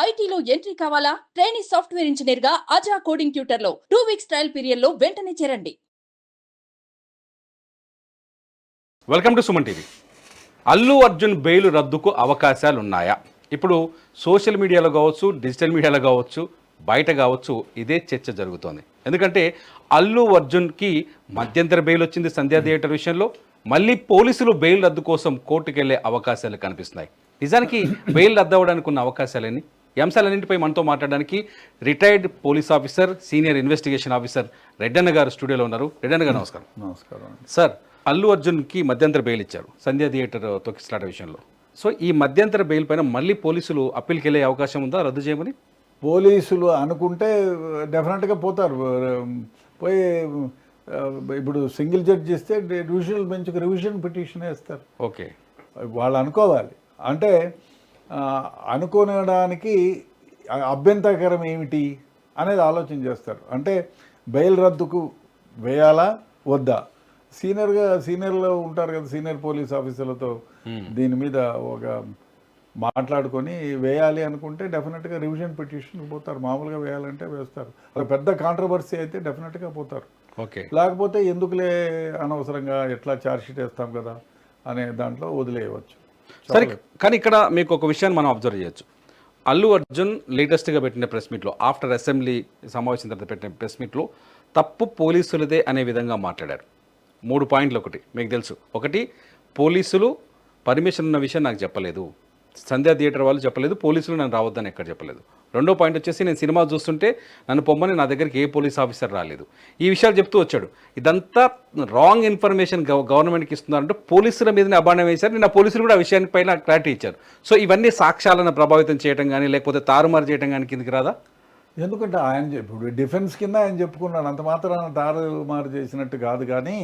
ఐటీలో ఎంట్రీ కావాలా? Trainee software engineer గా అజా కోడింగ్ ట్యూటర్ లో 2 వీక్స్ ట్రయల్ పీరియడ్ లో వెంటనే చేరండి. Welcome to Suman TV. Allu Arjun bail రద్దుకు అవకాశాలు ఉన్నాయా? ఇప్పుడు సోషల్ మీడియాలో కావచ్చు, డిజిటల్ మీడియాలో కావచ్చు, బయట కావచ్చు, ఇదే చర్చ జరుగుతోంది. ఎందుకంటే అల్లు అర్జున్కి మధ్యంతర బెయిల్ వచ్చింది సంధ్యా థియేటర్ విషయంలో. మళ్ళీ పోలీసులు బెయిల్ రద్దు కోసం కోర్టుకు వెళ్లే అవకాశాలు కనిపిస్తున్నాయి. నిజానికి బెయిల్ రద్దు అవ్వడానికి ఉన్న అవకాశాలేని ఈ అంశాలన్నింటిపై మనతో మాట్లాడడానికి retired police officer, senior investigation officer Reddanna గారు స్టూడియోలో ఉన్నారు. రెడ్డన్న గారు నమస్కారం. నమస్కారం సార్, అల్లు అర్జున్కి మధ్యంతర బెయిల్ ఇచ్చారు సంధ్యా థియేటర్ తొక్కిసలాట విషయంలో. సో ఈ మధ్యంతర బెయిల్ పైన మళ్ళీ పోలీసులు అప్పీల్కి వెళ్ళే అవకాశం ఉందా రద్దు చేయమని? పోలీసులు అనుకుంటే డెఫినెట్గా పోతారు. పోయి ఇప్పుడు సింగిల్ జడ్జి ఇస్తే డివిజనల్ బెంచ్కి రివిజన్ పిటిషన్ వేస్తారు. ఓకే, వాళ్ళు అనుకోవాలి. అంటే అనుకోనడానికి అభ్యంతరకరం ఏమిటి అనేది ఆలోచన చేస్తారు. అంటే బెయిల్ రద్దుకు వేయాలా వద్దా? సీనియర్లో ఉంటారు కదా, సీనియర్ పోలీస్ ఆఫీసర్లతో దీని మీద ఒక మాట్లాడుకొని వేయాలి అనుకుంటే డెఫినెట్గా రివిజన్ పిటిషన్ పోతారు. మామూలుగా వేయాలంటే వేస్తారు. ఒక పెద్ద కాంట్రవర్సీ అయితే డెఫినెట్గా పోతారు. ఓకే, లేకపోతే ఎందుకులే అనవసరంగా ఎట్లా ఛార్జ్షీట్ వేస్తాం కదా అనే దాంట్లో వదిలేయవచ్చు. సరే, కానీ ఇక్కడ మీకు ఒక విషయాన్ని మనం అబ్జర్వ్ చేయొచ్చు. అల్లు అర్జున్ లేటెస్ట్గా పెట్టిన ప్రెస్ మీట్లో, ఆఫ్టర్ అసెంబ్లీ సమావేశం తర్వాత పెట్టిన ప్రెస్ మీట్లో తప్పు పోలీసులదే అనే విధంగా మాట్లాడారు. 3 పాయింట్లు. ఒకటి మీకు తెలుసు, ఒకటి పోలీసులు పర్మిషన్ ఉన్న విషయం నాకు చెప్పలేదు, సంధ్యా థియేటర్ వాళ్ళు చెప్పలేదు, పోలీసులు నన్ను రావద్దని ఎక్కడ చెప్పలేదు. రెండో పాయింట్ వచ్చేసి నేను సినిమా చూస్తుంటే నన్ను పొమ్మని నా దగ్గరికి ఏ పోలీస్ ఆఫీసర్ రాలేదు. ఈ విషయాలు చెప్తూ వచ్చాడు. ఇదంతా రాంగ్ ఇన్ఫర్మేషన్ గవర్నమెంట్కి ఇస్తున్నారంటే పోలీసుల మీదనే అబాండం వేశారు. నేను పోలీసులు కూడా ఆ విషయాన్ని పైన క్లారిటీ ఇచ్చారు. సో ఇవన్నీ సాక్ష్యాలను ప్రభావితం చేయడం కానీ లేకపోతే తారుమారు చేయడం కానీ కిందకి రాదా? ఎందుకంటే ఆయన ఇప్పుడు డిఫెన్స్ కింద ఆయన చెప్పుకున్నాడు, అంత మాత్రాన తారుమారు చేసినట్టు కాదు. కానీ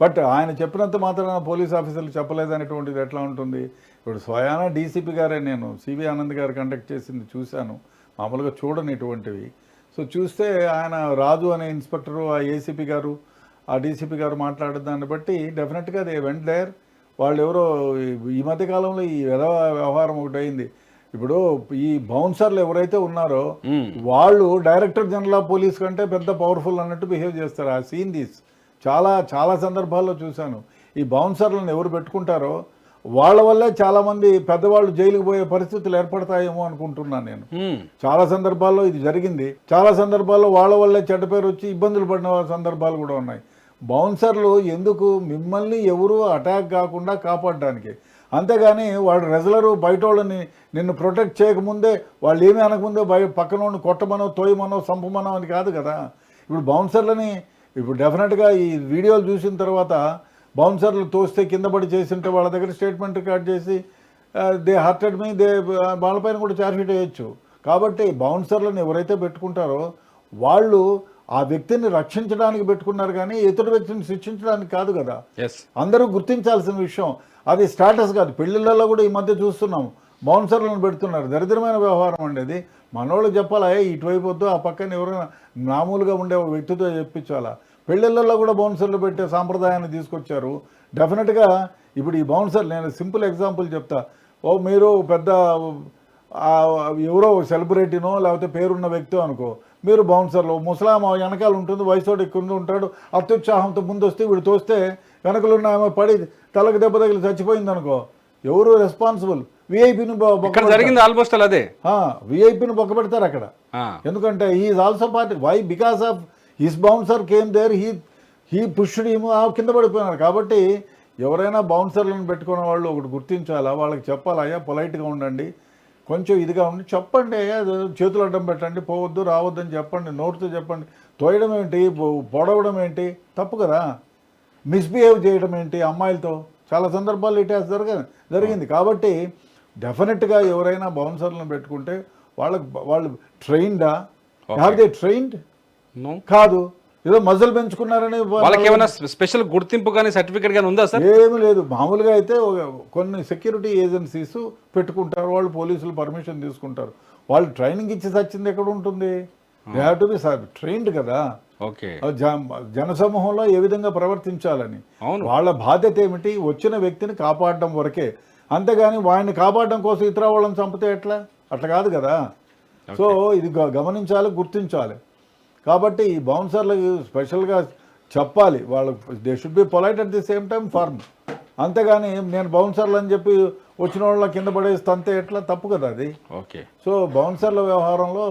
బట్ ఆయన చెప్పినంత మాత్రాన పోలీస్ ఆఫీసర్లు చెప్పలేదనేటువంటిది ఎట్లా ఉంటుంది? ఇప్పుడు స్వయాన డీసీపీ గారే, నేను సివి ఆనంద్ గారు కండక్ట్ చేసింది చూశాను, మామూలుగా చూడని ఇటువంటివి. సో చూస్తే ఆయన రాజు అనే ఇన్స్పెక్టరు, ఆ ఏసీపీ గారు, ఆ డీసీపీ గారు మాట్లాడే దాన్ని బట్టి డెఫినెట్గా దే వెంట్ దేర్. వాళ్ళు ఎవరో ఈ మధ్యకాలంలో ఈ వ్యవహారం ఒకటి అయింది. ఇప్పుడు ఈ బౌన్సర్లు ఎవరైతే ఉన్నారో వాళ్ళు డైరెక్టర్ జనరల్ ఆఫ్ పోలీస్ కంటే పెద్ద పవర్ఫుల్ అన్నట్టు బిహేవ్ చేస్తారు. ఆ సీన్ దీస్ చాలా సందర్భాల్లో చూశాను. ఈ బౌన్సర్లను ఎవరు పెట్టుకుంటారో వాళ్ళ వల్లే చాలామంది పెద్దవాళ్ళు జైలుకు పోయే పరిస్థితులు ఏర్పడతాయేమో అనుకుంటున్నాను నేను. చాలా సందర్భాల్లో ఇది జరిగింది. చాలా సందర్భాల్లో వాళ్ళ వల్లే చెడ్డ పేరు వచ్చి ఇబ్బందులు పడిన సందర్భాలు కూడా ఉన్నాయి. బౌన్సర్లు ఎందుకు? మిమ్మల్ని ఎవరు అటాక్ కాకుండా కాపాడడానికి. అంతేగాని వాడు రెగ్యులరు బయట వాళ్ళని నిన్ను ప్రొటెక్ట్ చేయకముందే, వాళ్ళు ఏమీ అనకముందే పక్కన కొట్టమనో, తోయమనో, సంపమనో అని కాదు కదా. ఇప్పుడు బౌన్సర్లని ఇప్పుడు డెఫినెట్గా ఈ వీడియోలు చూసిన తర్వాత బౌన్సర్లు తోస్తే కింద పడి చేసింటే వాళ్ళ దగ్గర స్టేట్మెంట్ రికార్డ్ చేసి దే హర్టెడ్ మీ, వాళ్ళపైన కూడా ఛార్జ్షీట్ వేయచ్చు. కాబట్టి బౌన్సర్లను ఎవరైతే పెట్టుకుంటారో వాళ్ళు ఆ వ్యక్తిని రక్షించడానికి పెట్టుకున్నారు, కానీ ఇతర వ్యక్తిని శిక్షించడానికి కాదు కదా. అందరూ గుర్తించాల్సిన విషయం అది. స్టేటస్ కాదు. పెళ్లిళ్ళలో కూడా ఈ మధ్య చూస్తున్నాం, బౌన్సర్లను పెడుతున్నారు. దరిద్రమైన వ్యవహారం అండి అది. మనోళ్ళు చెప్పాలా, ఇటువైపు వద్దు, ఆ పక్కన ఎవరైనా మామూలుగా ఉండే ఒక వ్యక్తితో చెప్పించాలా. పెళ్లిళ్ళల్లో కూడా బౌన్సర్లు పెట్టే సాంప్రదాయాన్ని తీసుకొచ్చారు. డెఫినెట్గా ఇప్పుడు ఈ బౌన్సర్, నేను సింపుల్ ఎగ్జాంపుల్ చెప్తా. మీరు పెద్ద ఎవరో సెలబ్రిటీనో లేకపోతే పేరున్న వ్యక్తి అనుకో, మీరు బౌన్సర్లు, ముసలామ వెనకాల ఉంటుంది, వయసోడు ఎక్కువ ఉంటాడు, అత్యుత్సాహంతో ముందు వస్తే వీడు తోస్తే వెనకలున్న ఆమె పడి తలకు దెబ్బ తగిలి చచ్చిపోయింది అనుకో, ఎవరు రెస్పాన్సిబుల్? విఐపిని జరిగింది ఆల్మోస్ట్ అదే. విఐపిని బొక్క పెడతారు అక్కడ. ఎందుకంటే he's also part. Why? Because of his bouncer came there, he pushed him, కింద పడిపోయినారు. కాబట్టి ఎవరైనా బౌన్సర్లను పెట్టుకున్న వాళ్ళు ఒకటి గుర్తించాలా, వాళ్ళకి చెప్పాలా, అయ్యా పొలైట్గా ఉండండి, కొంచెం ఇదిగా ఉండి చెప్పండి, చేతులు అడ్డం పెట్టండి, పోవద్దు రావద్దని చెప్పండి, నోటితో చెప్పండి. తోయడం ఏంటి, పొడవడం ఏంటి? తప్పు కదా. మిస్బిహేవ్ చేయడం ఏంటి అమ్మాయిలతో? చాలా సందర్భాల్లో ఇటేస్ జరిగింది. కాబట్టి డెఫినెట్గా ఎవరైనా బౌన్సర్లను పెట్టుకుంటే వాళ్ళు ట్రైన్డా? Have they trained? కాదు. ఏదో మజల్ పెంచుకున్నారని వాళ్ళకి ఏమైనా స్పెషల్ గుర్తింపు కానీ సర్టిఫికేట్ కానీ ఉందా సార్? ఏమీ లేదు. మామూలుగా అయితే కొన్ని సెక్యూరిటీ ఏజెన్సీస్ పెట్టుకుంటారు, వాళ్ళు పోలీసులు పర్మిషన్ తీసుకుంటారు. వాళ్ళు ట్రైనింగ్ ఇచ్చి సచ్చింది ఎక్కడ ఉంటుంది? They have to be trained కదా. జనసమూహంలో ఏ విధంగా ప్రవర్తించాలని వాళ్ళ బాధ్యత ఏమిటి? వచ్చిన వ్యక్తిని కాపాడడం వరకే. అంతేగాని వాడిని కాపాడడం కోసం ఇతర వాళ్ళని చంపితే ఎట్లా? అట్లా కాదు కదా. సో ఇది గమనించాలి, గుర్తించాలి. కాబట్టి ఈ బౌన్సర్లకు స్పెషల్గా చెప్పాలి, వాళ్ళకు they should be polite at the same time firm. అంతేగాని నేను బౌన్సర్లు అని చెప్పి వచ్చిన వాళ్ళ కింద పడేస్తే అంతే ఎట్లా, తప్పు కదా అది. ఓకే. సో బౌన్సర్ల వ్యవహారంలో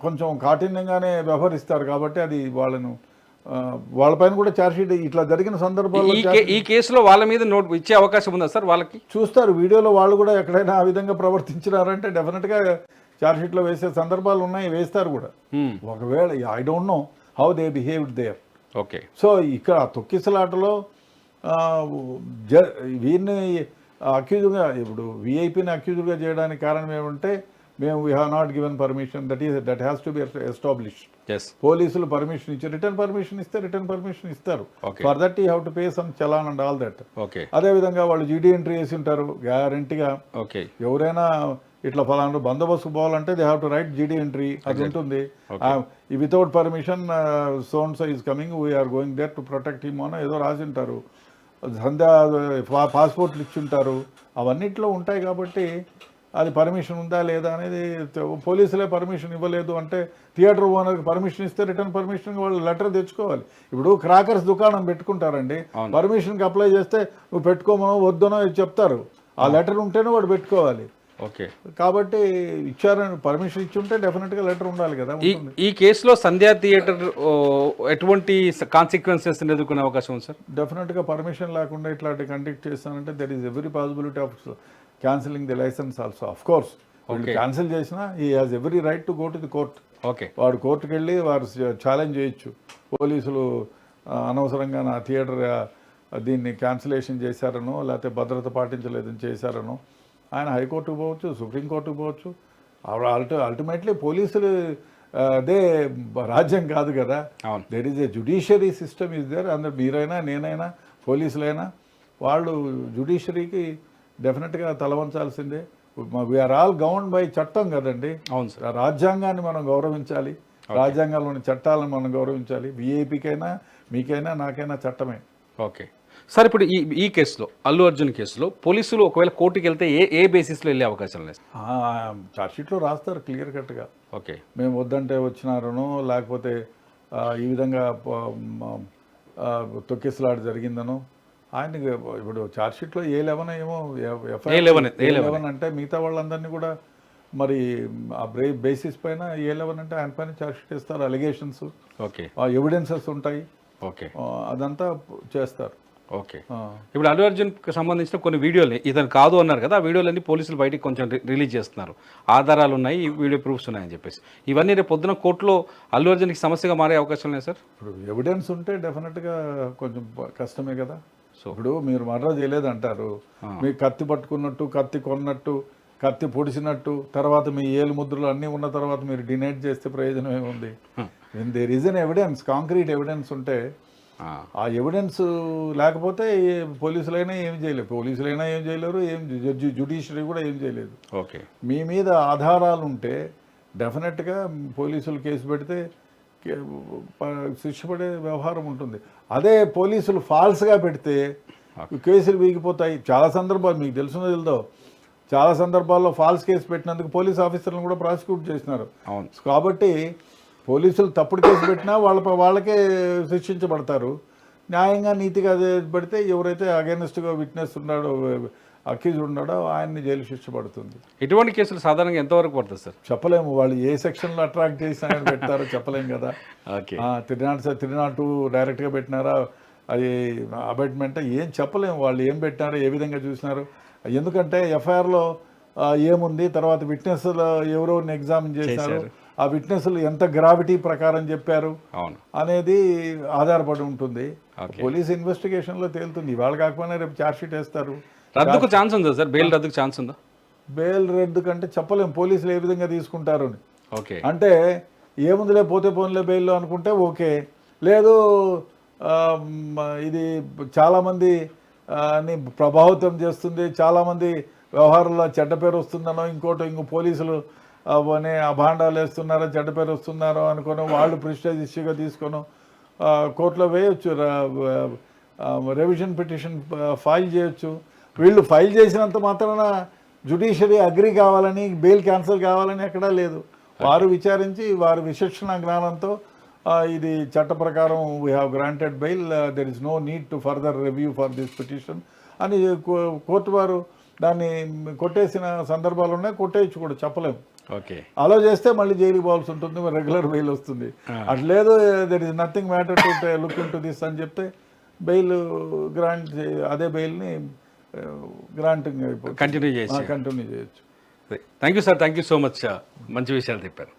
కొంచెం కాఠిన్యంగానే వ్యవహరిస్తారు కాబట్టి అది వాళ్ళపైన కూడా ఛార్జ్షీట్ ఇట్లా జరిగిన సందర్భాల్లో ఈ కేసులో వాళ్ళ మీద నోట్ ఇచ్చే అవకాశం ఉందా సార్? వాళ్ళకి చూస్తారు వీడియోలో, వాళ్ళు కూడా ఎక్కడైనా ఆ విధంగా ప్రవర్తించినారంటే డెఫినెట్గా ఛార్జ్షీట్లో వేసే సందర్భాలు ఉన్నాయి, వేస్తారు కూడా. ఒకవేళ I don't know how they behaved there. Okay. So ఇక్కడ తొక్కిసలాటలో వీరిని అక్యూజ్గా, ఇప్పుడు విఐపిని అక్యూజ్గా చేయడానికి కారణం ఏమంటే మేము we have not given permission, that has to be established. పోలీసులు పర్మిషన్ ఇచ్చి రిటర్న్ పర్మిషన్ ఇస్తే రిటర్న్ పర్మిషన్ ఇస్తారు. For that you have to pay some challan and all that. అదేవిధంగా వాళ్ళు జీడీ ఎంట్రీ వేసి ఉంటారు గ్యారంటీగా. ఎవరైనా ఇట్లా ఫలానా బందోబస్తు పోవాలంటే they have to write GD entry, అది ఉంటుంది. Without permission so and so is coming, we are going there to protect him అని ఏదో రాసి ఉంటారు. పాస్పోర్ట్లు ఇచ్చుంటారు, అవన్నిట్లో ఉంటాయి. కాబట్టి అది పర్మిషన్ ఉందా లేదా అనేది పోలీసులే పర్మిషన్ ఇవ్వలేదు అంటే థియేటర్ ఓనర్కి పర్మిషన్ ఇస్తే రిటర్న్ పర్మిషన్ వాళ్ళు లెటర్ తెచ్చుకోవాలి. ఇప్పుడు క్రాకర్స్ దుకాణం పెట్టుకుంటారండి, పర్మిషన్కి అప్లై చేస్తే నువ్వు పెట్టుకోమనో వద్దనో చెప్తారు, ఆ లెటర్ ఉంటేనే వాడు పెట్టుకోవాలి. ఓకే. కాబట్టి ఇచ్చారని పర్మిషన్ ఇచ్చి ఉంటే డెఫినెట్గా లెటర్ ఉండాలి కదా. ఈ కేసులో సంధ్యా థియేటర్ ఎటువంటి కాన్సిక్వెన్సెస్ ఎదుర్కొనే అవకాశం ఉంది సార్? డెఫినెట్గా పర్మిషన్ లేకుండా ఇట్లాంటి కండక్ట్ చేస్తానంటే there is every possibility of cancelling the licence also. Of course cancel చేసినా he has every right to go to the court. Okay. వాడు కోర్టుకు వెళ్ళి వారు ఛాలెంజ్ చేయొచ్చు, పోలీసులు అనవసరంగా నా థియేటర్ దీన్ని క్యాన్సిలేషన్ చేశారనో లేకపోతే భద్రత పాటించలేదని చేశారనో ఆయన హైకోర్టుకు పోవచ్చు, సుప్రీంకోర్టుకు పోవచ్చు. అల్టిమేట్లీ పోలీసులు అదే రాజ్యం కాదు కదా. There is a judiciary system is there. అందరు మీరైనా నేనైనా పోలీసులైనా వాళ్ళు జ్యుడిషియరీకి డెఫినెట్గా తలవంచాల్సిందే. వీఆర్ ఆల్ గవర్న్ బై చట్టం కదండి. అవును సార్. రాజ్యాంగాన్ని మనం గౌరవించాలి, రాజ్యాంగంలోని చట్టాలను మనం గౌరవించాలి. విఐపికైనా మీకైనా నాకైనా చట్టమే. Okay sir. ఇప్పుడు ఈ కేసులో, అల్లు అర్జున్ కేసులో పోలీసులు ఒకవేళ కోర్టుకి వెళ్తే ఏ బేసిస్లో వెళ్ళే అవకాశం లేదు? ఛార్జ్షీట్లో రాస్తారు క్లియర్ కట్గా. ఓకే. మేము వద్దంటే వచ్చినారనో లేకపోతే ఈ విధంగా తొక్కిసలాట జరిగిందనో ఆయనకి ఇప్పుడు ఛార్జ్షీట్లో A11 ఏమో A11 అంటే మిగతా వాళ్ళందరినీ కూడా మరి ఆ బేసిస్ పైన A11 అంటే ఆయన పైన ఛార్జ్షీట్ ఇస్తారు, అలిగేషన్స్, ఎవిడెన్సెస్ ఉంటాయి. ఓకే. అదంతా చేస్తారు. ఓకే. ఇప్పుడు అల్లు అర్జున్కి సంబంధించిన కొన్ని వీడియోలు ఇతను కాదు అన్నారు కదా, ఆ వీడియోలన్నీ పోలీసులు బయటికి కొంచెం రిలీజ్ చేస్తున్నారు, ఆధారాలు ఉన్నాయి, వీడియో ప్రూఫ్స్ ఉన్నాయని చెప్పేసి. ఇవన్నీ రేపు పొద్దున కోర్టులో అల్లు అర్జున్కి సమస్యగా మారే అవకాశం లేదు సార్? ఇప్పుడు ఎవిడెన్స్ ఉంటే డెఫినెట్గా కొంచెం కష్టమే కదా. సో ఇప్పుడు మీరు మర్డర్ చేయలేదంటారు, మీకు కత్తి పట్టుకున్నట్టు, కత్తి కొన్నట్టు, కత్తి పొడిచినట్టు, తర్వాత మీ ఏలు ముద్రలు అన్నీ ఉన్న తర్వాత మీరు డినైట్ చేస్తే ప్రయోజనం ఏముంది? There is an evidence, concrete evidence ఉంటే. ఆ ఎవిడెన్స్ లేకపోతే పోలీసులైనా ఏం చేయలేరు, జ్యుడిషియరీ కూడా ఏం చేయలేదు. ఓకే. మీ మీద ఆధారాలు ఉంటే డెఫినెట్గా పోలీసులు కేసు పెడితే శిక్ష పడే వ్యవహారం ఉంటుంది. అదే పోలీసులు ఫాల్స్గా పెడితే కేసులు వీగిపోతాయి. చాలా సందర్భాలు మీకు తెలుసునో తెలుదో, చాలా సందర్భాల్లో ఫాల్స్ కేసు పెట్టినందుకు పోలీస్ ఆఫీసర్లను కూడా ప్రాసిక్యూట్ చేసినారు. కాబట్టి పోలీసులు తప్పుడు కేసు పెట్టినా వాళ్ళకే శిక్షించబడతారు. న్యాయంగా నీతిగా పెడితే ఎవరైతే అగైనెస్ట్గా విట్నెస్ ఉన్నాడో, అక్యూజ్డ్ ఉన్నాడో ఆయన్ని జైలు శిక్ష పడుతుంది. ఇటువంటి కేసులు సాధారణంగా ఎంతవరకు పడుతుంది సార్? చెప్పలేము, వాళ్ళు ఏ సెక్షన్లో అట్రాక్ట్ చేసి ఆయన పెట్టారో చెప్పలేము కదా. 302 డైరెక్ట్గా పెట్టినారా, అది అబైట్మెంట్ ఏం చెప్పలేము, వాళ్ళు ఏం పెట్టినారో, ఏ విధంగా చూసినారు. ఎందుకంటే ఎఫ్ఐఆర్లో ఏముంది, తర్వాత విట్నెస్లు ఎవరెవరిని ఎగ్జామిన్ చేశారు, ఆ విట్నెస్లు ఎంత గ్రావిటీ ప్రకారం చెప్పారు అనేది ఆధారపడి ఉంటుంది. పోలీస్ ఇన్వెస్టిగేషన్లో తేలుతుంది. ఇవాళ కాకపోయినా రేపు ఛార్జ్షీట్ వేస్తారు. రద్దుకు ఛాన్స్ ఉందా సార్? బెయిల్ రద్దుకు ఛాన్స్ ఉందా? బెయిల్ రద్దు కంటే చెప్పలేము పోలీసులు ఏ విధంగా తీసుకుంటారు అని. ఓకే. అంటే ఏముందిలే పోతే పోన్లే బెయిల్లో అనుకుంటే ఓకే, లేదు ఇది చాలామంది ని ప్రభావితం చేస్తుంది, చాలామంది వ్యవహారంలో చెడ్డ పేరు వస్తుందనో, ఇంకో పోలీసులు అనే అభాండాలు వేస్తున్నారో, చెడ్డ పేరు వస్తున్నారో అనుకోను వాళ్ళు ప్రెస్టేజ్ ఇష్యూగా తీసుకొని కోర్టులో వేయొచ్చు, రివిజన్ పిటిషన్ ఫైల్ చేయొచ్చు. వీళ్ళు ఫైల్ చేసినంత మాత్రాన జుడిషియరీ అగ్రి కావాలని బెయిల్ క్యాన్సిల్ కావాలని ఎక్కడా లేదు. వారు విచారించి వారి విచక్షణ జ్ఞానంతో ఇది చట్ట ప్రకారం we have granted bail, there is no need to further review for this petition అని కోర్టు వారు దాన్ని కొట్టేసిన సందర్భాలు ఉన్నాయి. కొట్టేయచ్చు కూడా, చెప్పలేము. ఓకే, అలో చేస్తే మళ్ళీ జైలుకి పోవాల్సి ఉంటుంది, రెగ్యులర్ బెయిల్ వస్తుంది. అట్లేదు there is nothing matter to look into this అని చెప్తే బెయిల్ గ్రాంట్, అదే బెయిల్ని గ్రాంటింగ్ అయిపోతుంది, కంటిన్యూ చేయొచ్చు. కంటిన్యూ చేయొచ్చు. Thank you sir, thank you so much. మంచి విషయాలు చెప్పారు.